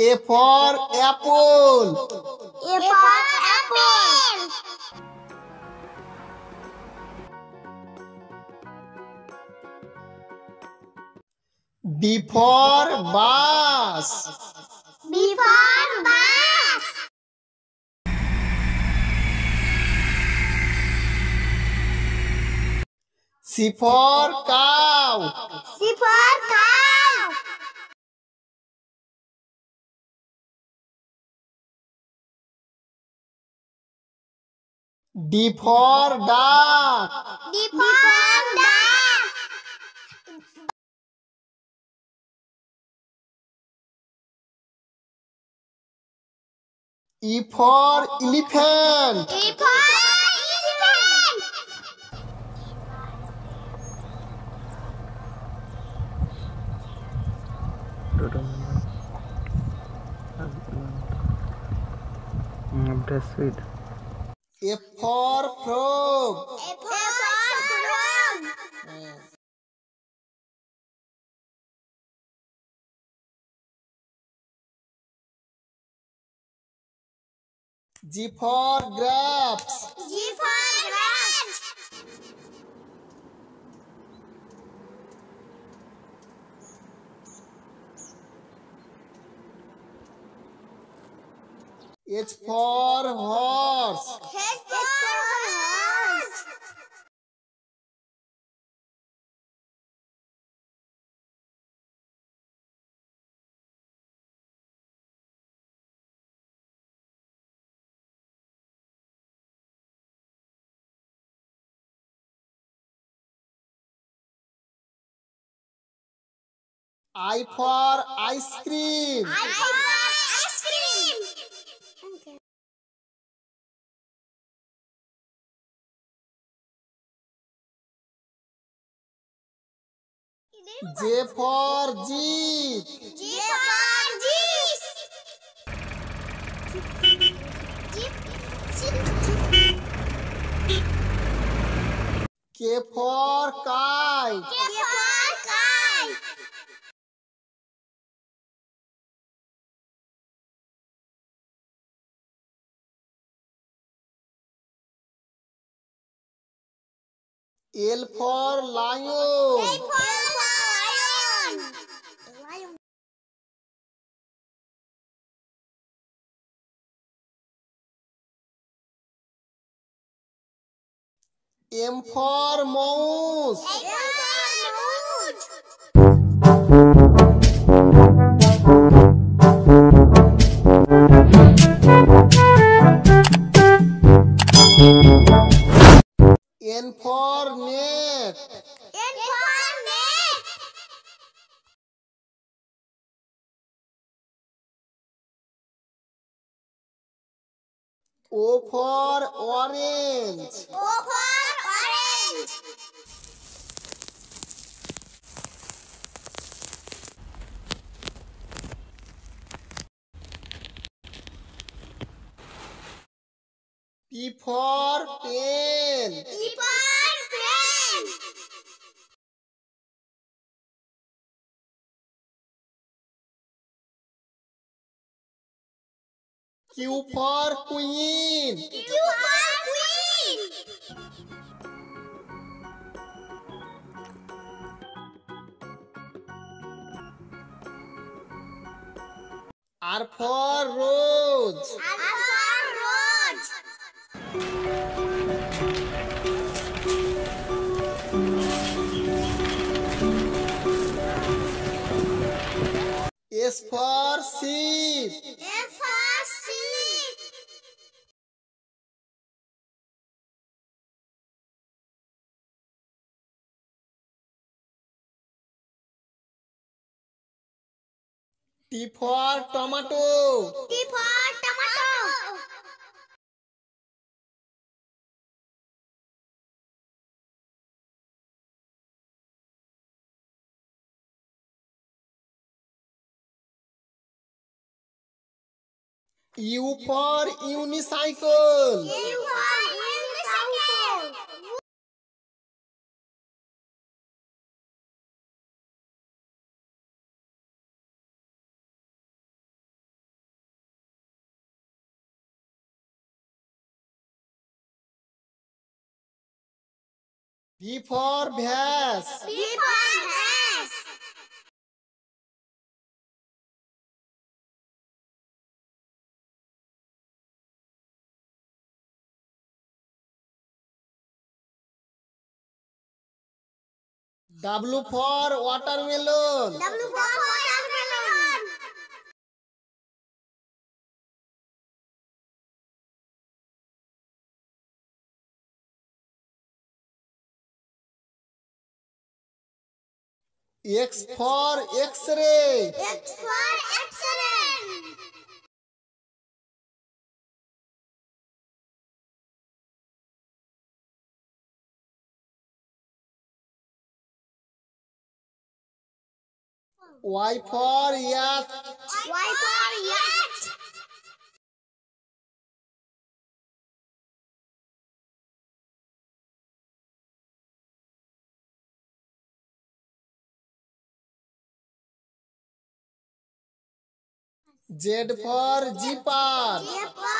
A for apple. A for apple. B for bus. B for bus. C for cow. C for cow. D for duck. D for duck. E for elephant. E for elephant. Breastfeed. F for frog. A for frog. G for grapes. G for grapes. H for horse. H for horse. I for ice cream. I for ice cream. J for jeep. G for jeep. K for kite. K for kite. L for lion. L for lion. M for mouse. M for mouse. N for net. N for net. O for orange. O for orange. P for pen. P for pen. Q for queen. Q for queen. R for rose. R for rose. S for sheep. S for sheep. T for tomato. T for tomato. U for unicycle. U for unicycle. V for vase. V for vase. W for watermelon. W for watermelon. X for X-ray. X for X-ray. Y for yacht. Y for yacht. Z for zipper. J for